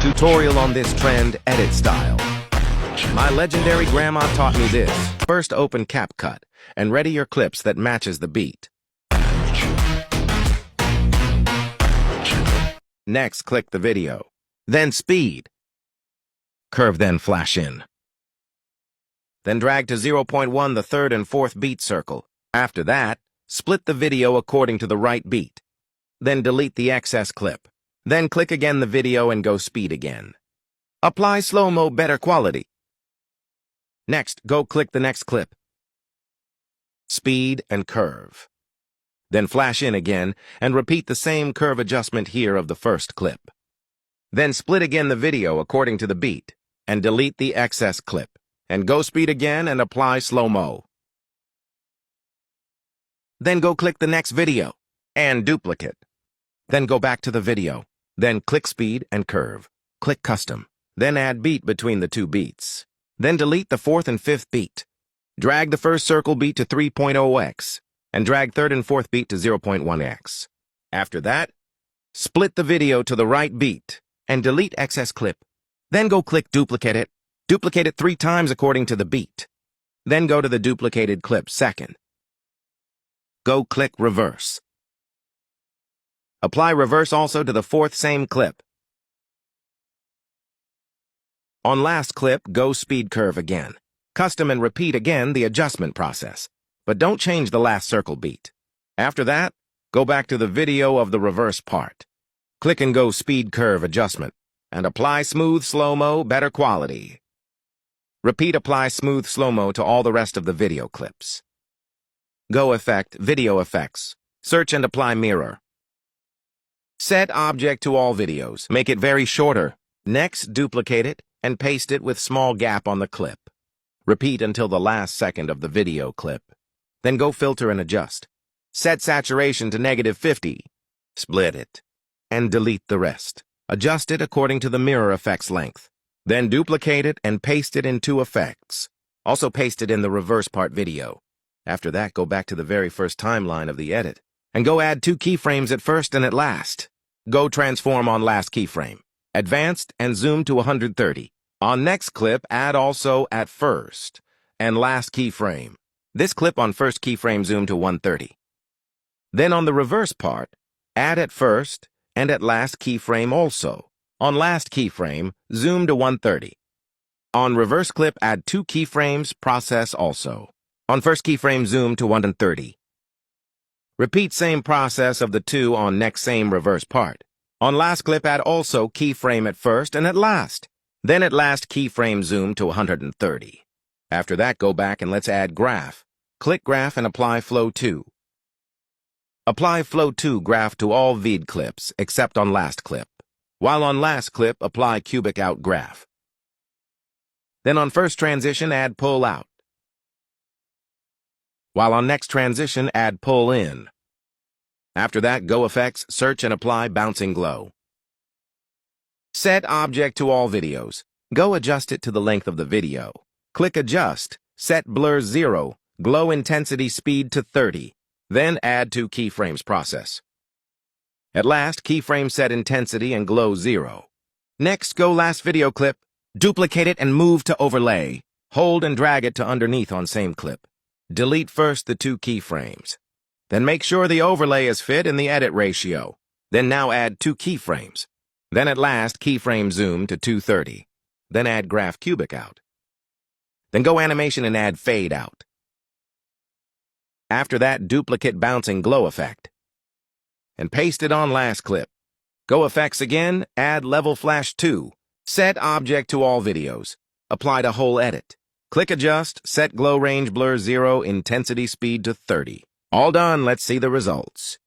Tutorial on this trend edit style. My legendary grandma taught me this. First open CapCut and ready your clips that matches the beat. Next, click the video. Then speed. Curve, then flash in. Then drag to 0.1 the third and fourth beat circle. After that, split the video according to the right beat. Then delete the excess clip. Then click again the video and go speed again. Apply slow-mo better quality. Next, go click the next clip. Speed and curve. Then flash in again and repeat the same curve adjustment here of the first clip. Then split again the video according to the beat and delete the excess clip. And go speed again and apply slow-mo. Then go click the next video and duplicate. Then go back to the video. Then click speed and curve. Click custom. Then add beat between the two beats. Then delete the fourth and fifth beat. Drag the first circle beat to 3.0x and drag third and fourth beat to 0.1x. After that, split the video to the right beat and delete excess clip. Then go click duplicate it. Duplicate it 3 times according to the beat. Then go to the duplicated clip second. Go click reverse. Apply reverse also to the fourth same clip. On last clip, go speed curve again. Custom and repeat again the adjustment process, but don't change the last circle beat. After that, go back to the video of the reverse part. Click and go speed curve adjustment, and apply smooth slow-mo better quality. Repeat apply smooth slow-mo to all the rest of the video clips. Go effect, video effects. Search and apply mirror. Set object to all videos. Make it very shorter. Next, duplicate it and paste it with small gap on the clip. Repeat until the last second of the video clip. Then go filter and adjust. Set saturation to -50. Split it. And delete the rest. Adjust it according to the mirror effects length. Then duplicate it and paste it in 2 effects. Also paste it in the reverse part video. After that, go back to the very first timeline of the edit. And go add 2 keyframes at first and at last. Go transform on last keyframe. Advanced and zoom to 130. On next clip, add also at first and last keyframe. This clip on first keyframe zoom to 130. Then on the reverse part, add at first and at last keyframe also. On last keyframe, zoom to 130. On reverse clip, add 2 keyframes, process also. On first keyframe, zoom to 130. Repeat same process of the 2 on next same reverse part. On last clip, add also keyframe at first and at last. Then at last keyframe zoom to 130. After that, go back and let's add graph. Click graph and apply flow 2. Apply flow 2 graph to all vid clips except on last clip. While on last clip, apply cubic out graph. Then on first transition, add pull out. While on next transition, add pull in. After that, go effects, search and apply bouncing glow. Set object to all videos. Go adjust it to the length of the video. Click adjust, set blur 0, glow intensity speed to 30. Then add 2 keyframes process. At last, keyframe set intensity and glow 0. Next, go last video clip, duplicate it and move to overlay. Hold and drag it to underneath on same clip. Delete first the 2 keyframes. Then make sure the overlay is fit in the edit ratio. Then now add 2 keyframes. Then at last, keyframe zoom to 230. Then add graph cubic out. Then go animation and add fade out. After that, duplicate bouncing glow effect. And paste it on last clip. Go effects again, add level flash 2. Set object to all videos. Apply to whole edit. Click adjust, set glow range blur 0, intensity speed to 30. All done, let's see the results.